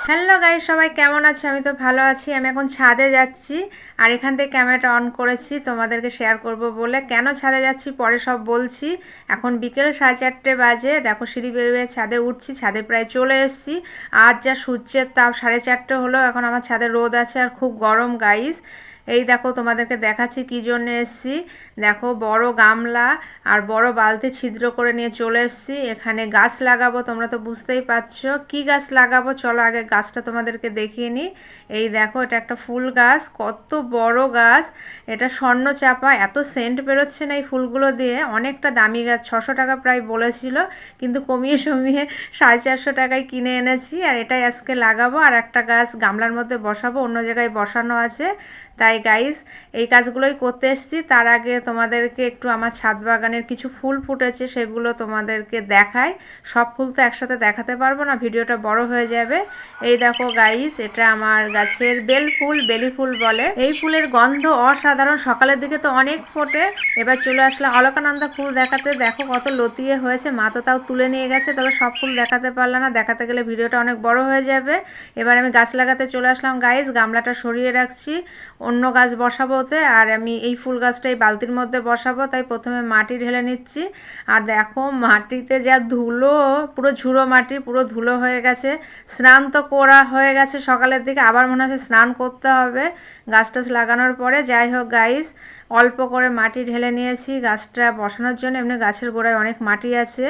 Hello guys, সবাই কেমন আছো? আমি তো ভালো আছি। আমি এখন ছাদে যাচ্ছি আর এখান থেকে ক্যামেরাটা অন করেছি তোমাদেরকে শেয়ার করব বলে। কেন ছাদে যাচ্ছি পরে সব বলছি। এখন বিকেল 4:30 বাজে। দেখো সিঁড়ি বেয়ে বেয়ে ছাদে উঠছি, ছাদে প্রায় চলে এসেছি। আজ যা সূর্যের তাপ, 4:30 হলো, এখন আমার ছাদে রোদ আছে আর খুব গরম গাইস। এই দেখো তোমাদেরকে দেখাচ্ছি কী জন্য এসেছি। দেখো বড় গামলা আর বড় বালতি ছিদ্র করে নিয়ে চলে এসেছি। এখানে গাছ লাগাবো, তোমরা তো বুঝতেই পারছো কি গাছ লাগাবো। চলো আগে গাছটা তোমাদেরকে দেখিয়ে নিই। এই দেখো এটা একটা ফুল গাছ, কত বড় গাছ। এটা স্বর্ণচাপা, এত সেন্ট বেরোচ্ছে না এই ফুলগুলো দিয়ে। অনেকটা দামি গাছ, 600 টাকা প্রায় বলেছিল, কিন্তু কমিয়ে সমিয়ে 450 টাকায় কিনে এনেছি। আর এটাই আজকে লাগাবো। আর একটা গাছ গামলার মধ্যে বসাবো, অন্য জায়গায় বসানো আছে। তাই গাইস এই কাজগুলোই করতে এসেছি। তার আগে তোমাদেরকে একটু আমার ছাদ বাগানের কিছু ফুল ফুটেছে সেগুলো তোমাদেরকে দেখাই। সব ফুল তো একসাথে দেখাতে পারবো না, ভিডিওটা বড় হয়ে যাবে। এই দেখো গাইস, এটা আমার গাছের বেল ফুল, বেলি ফুল বলে। এই ফুলের গন্ধ অসাধারণ, সকালের দিকে তো অনেক ফোটে। এবার চলে আসলাম অলকানন্দা ফুল দেখাতে। দেখো কত লতিয়ে হয়েছে, মা তো তাও তুলে নিয়ে গেছে, তবে সব ফুল দেখাতে পারলাম না, দেখাতে গেলে ভিডিওটা অনেক বড় হয়ে যাবে। এবার আমি গাছ লাগাতে চলে আসলাম গাইস। গামলাটা সরিয়ে রাখছি, অন্য গাছ বসাবো ওতে। আর আমি এই ফুল গাছটাই বালতির মধ্যে বসাবো, তাই প্রথমে মাটি ঢেলে নিচ্ছি। আর দেখো মাটিতে যা ধুলো, পুরো ঝুড়ো মাটি, পুরো ধুলো হয়ে গেছে। স্নান তো করা হয়ে গেছে সকালের দিকে, আবার মনে হচ্ছে স্নান করতে হবে গাছ টাছ লাগানোর পরে। যাই হোক গাইস, অল্প করে মাটি ঢেলে নিয়েছি গাছটা বসানোর জন্য। এমনি গাছের গোড়ায় অনেক মাটি আছে,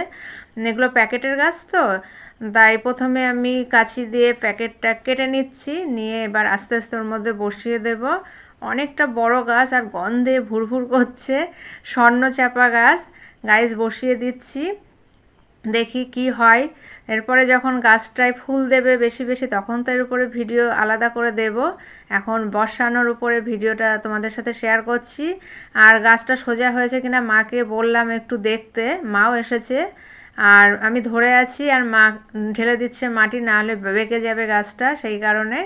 এগুলো প্যাকেটের গাছ তো, তাই প্রথমে আমি কাঁচি দিয়ে প্যাকেটটা কেটে নিচ্ছি, নিয়ে এবার আস্তে আস্তে ওর মধ্যে বসিয়ে দেব। অনেকটা বড় গাছ আর গন্ধে ভুরভুর করছে, স্বর্ণচাপা গাছ। গাছ বসিয়ে দিচ্ছি, দেখি কি হয়। এরপরে যখন গাছটায় ফুল দেবে বেশি বেশি, তখন তো এর উপরে ভিডিও আলাদা করে দেব। এখন বসানোর উপরে ভিডিওটা তোমাদের সাথে শেয়ার করছি। আর গাছটা সোজা হয়েছে কিনা মাকে বললাম একটু দেখতে, মাও এসেছে। আর আমি ধরে আছি আর মা ঢেলে দিচ্ছে মাটি, না হলে বেঁকে যাবে গাছটা। সেই কারণে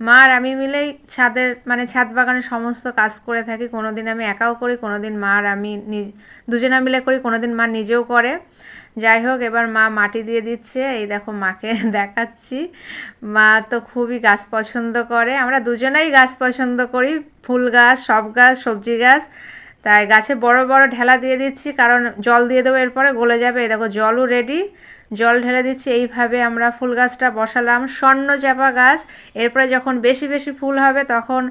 মা আর আমি মিলেই ছাদের ছাদ বাগানের সমস্ত কাজ করে থাকি। কোনো দিন আমি একাও করি, কোনো দিন মা আর আমি দুজনা মিলে করি, কোনো দিন মা নিজেও করে। যাই হোক, এবার মা মাটি দিয়ে দিচ্ছে। এই দেখো মাকে দেখাচ্ছি, মা তো খুবই গাছ পছন্দ করে। আমরা দুজনেই গাছ পছন্দ করি, ফুল গাছ, সব গাছ, সবজি গাছ। তাই গাছে বড় বড় ঢেলা দিয়ে দিচ্ছি, কারণ জল দিয়ে দেবো, এরপরে গলে যাবে। এই দেখো জলও রেডি, জল ঢেলে দিচ্ছি। এইভাবে আমরা ফুল গাছটা বসালাম, স্বর্ণচাপা গাছ। এরপরে যখন বেশি বেশি ফুল হবে তখন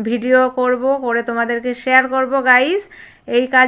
ভিডিও করব, করে তোমাদেরকে শেয়ার করব গাইস। এই কাজ